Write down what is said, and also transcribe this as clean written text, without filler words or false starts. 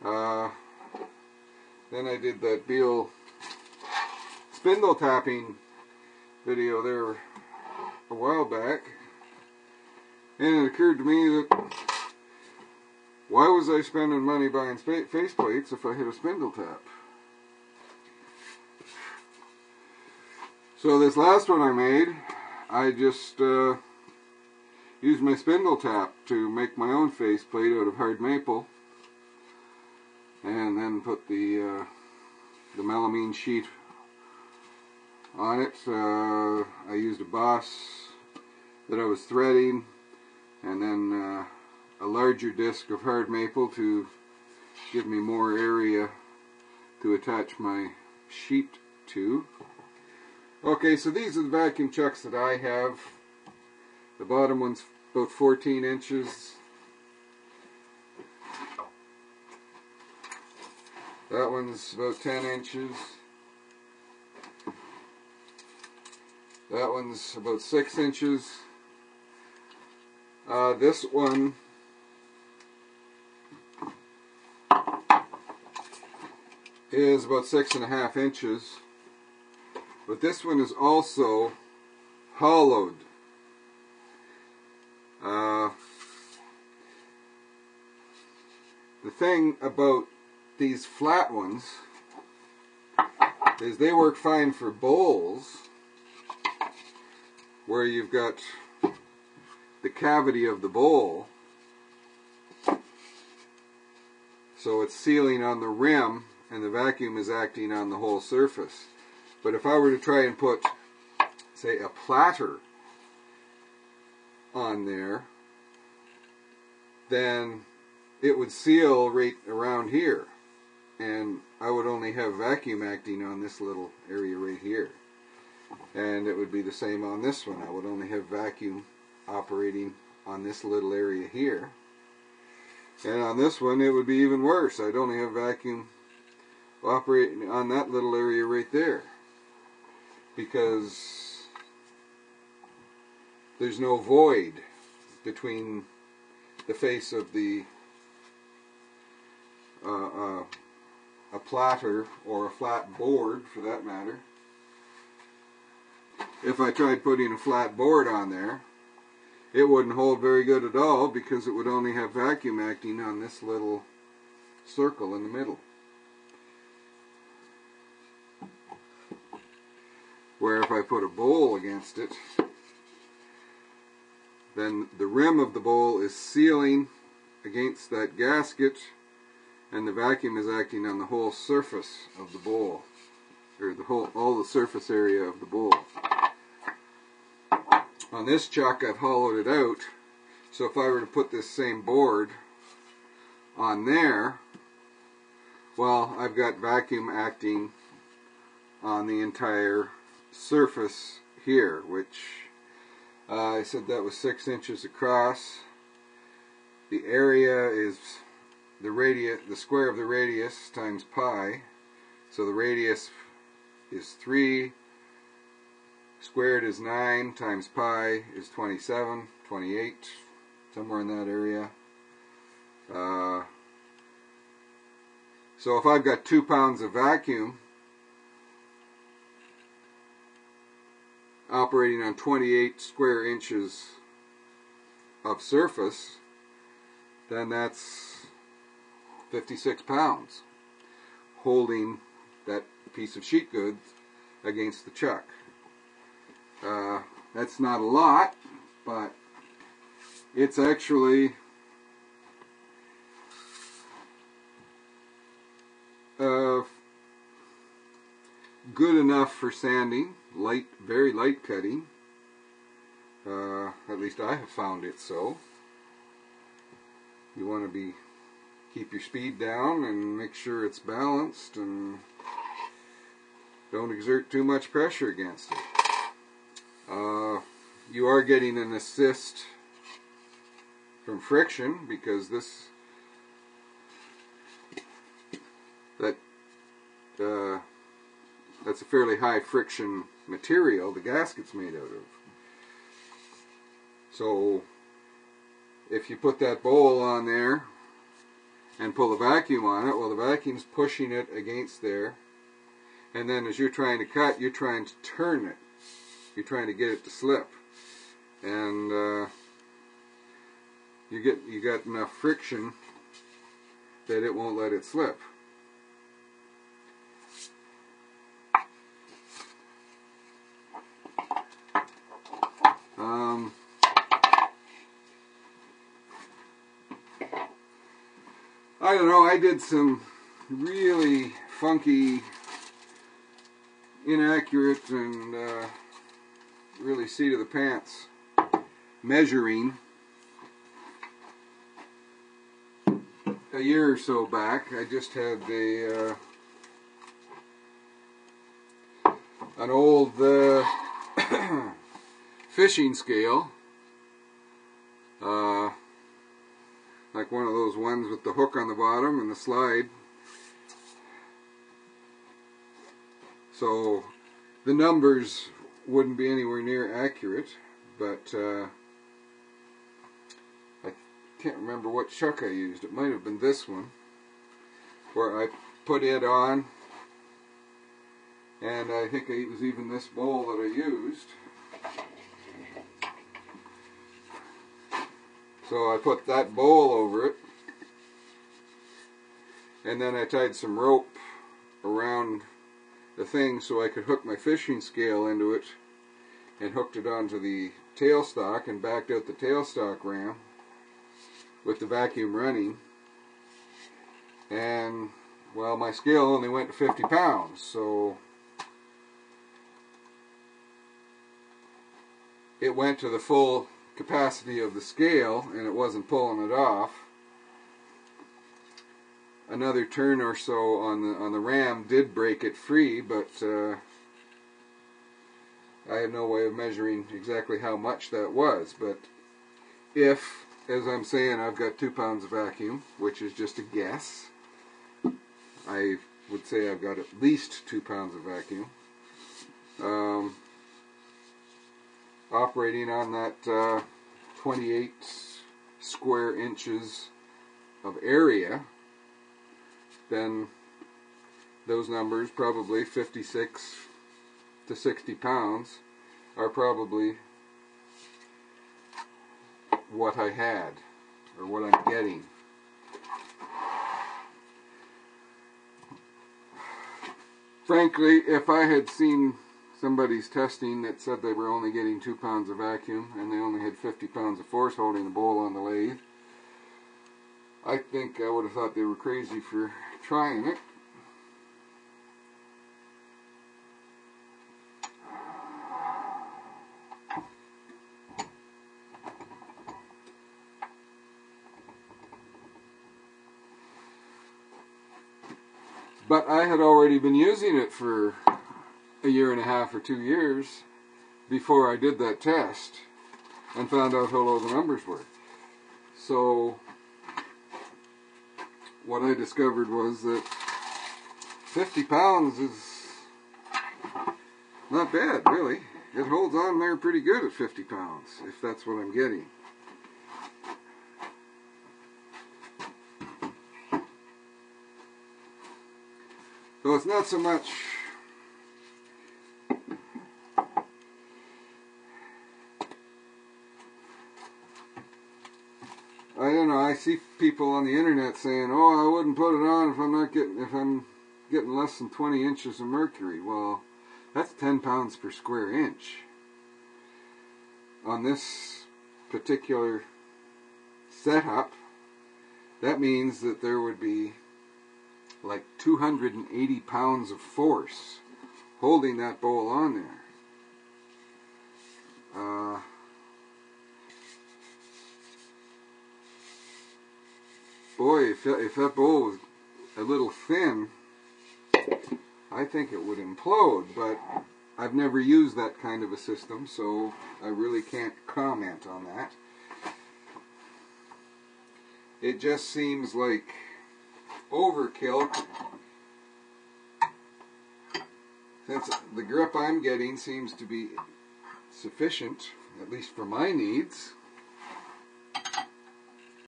Uh, then I did that Beal spindle tapping video there a while back, and it occurred to me that why was I spending money buying face plates if I had a spindle tap? So this last one I made, I just used my spindle tap to make my own face plate out of hard maple, and then put the melamine sheet on it. I used a boss that I was threading, and then a larger disc of hard maple to give me more area to attach my sheet to. Okay, so these are the vacuum chucks that I have. The bottom one's about 14 inches. That one's about 10 inches. That one's about 6 inches. This one is about 6.5 inches. But this one is also hollowed. The thing about these flat ones is they work fine for bowls where you've got the cavity of the bowl, so it's sealing on the rim and the vacuum is acting on the whole surface. But if I were to try and put, say, a platter on there, then it would seal right around here, and I would only have vacuum acting on this little area right here, and it would be the same on this one. I would only have vacuum operating on this little area here, and on this one it would be even worse. I'd only have vacuum operating on that little area right there, because there's no void between the face of the a platter or a flat board, for that matter. If I tried putting a flat board on there, it wouldn't hold very good at all, because it would only have vacuum acting on this little circle in the middle. Where if I put a bowl against it, then the rim of the bowl is sealing against that gasket, and the vacuum is acting on the whole surface of the bowl, or all the surface area of the bowl. On this chuck I've hollowed it out, so if I were to put this same board on there, well, I've got vacuum acting on the entire surface here, which I said that was 6 inches across. The area is the square of the radius times pi. So the radius is 3, squared is 9, times pi is 27, 28, somewhere in that area. So if I've got 2 pounds of vacuum operating on 28 square inches of surface, then that's 56 pounds holding that piece of sheet goods against the chuck. That's not a lot, but it's actually good enough for sanding, very light cutting. At least I have found it so. You want to keep your speed down and make sure it's balanced, and don't exert too much pressure against it. You are getting an assist from friction, because that's a fairly high friction material the gasket's made out of. So if you put that bowl on there and pull the vacuum on it. Well, the vacuum's pushing it against there, and then as you're trying to cut, you're trying to turn it. You're trying to get it to slip, and you got enough friction that it won't let it slip. I don't know, I did some really funky, inaccurate, and really seat of the pants measuring a year or so back. I just had an old fishing scale, like one of those ones with the hook on the bottom and the slide. So the numbers wouldn't be anywhere near accurate, but I can't remember what chuck I used. It might have been this one, where I put it on, and I think it was even this bowl that I used. So I put that bowl over it, and then I tied some rope around the thing so I could hook my fishing scale into it, and hooked it onto the tailstock and backed out the tailstock ram with the vacuum running. And well, my scale only went to 50 pounds, so it went to the full capacity of the scale, and it wasn't pulling it off. Another turn or so on the ram did break it free, but I have no way of measuring exactly how much that was. But if, as I'm saying, I've got 2 pounds of vacuum, which is just a guess, I would say I've got at least 2 pounds of vacuum. Operating on that 28 square inches of area, then those numbers, probably 56 to 60 pounds, are probably what I had, or what I'm getting. Frankly, if I had seen somebody's testing that said they were only getting 2 pounds of vacuum and they only had 50 pounds of force holding the bowl on the lathe, I think I would have thought they were crazy for trying it. But I had already been using it for a year and a half or 2 years before I did that test and found out how low the numbers were. So what I discovered was that 50 pounds is not bad, really. It holds on there pretty good at 50 pounds, if that's what I'm getting. So it's not so much I don't know, I see people on the internet saying, oh, I wouldn't put it on if I'm getting less than 20 inches of mercury. Well, that's 10 pounds per square inch. On this particular setup, that means that there would be like 280 pounds of force holding that bowl on there. Boy, if that bowl was a little thin, I think it would implode, but I've never used that kind of a system, so I really can't comment on that. It just seems like overkill, since the grip I'm getting seems to be sufficient, at least for my needs.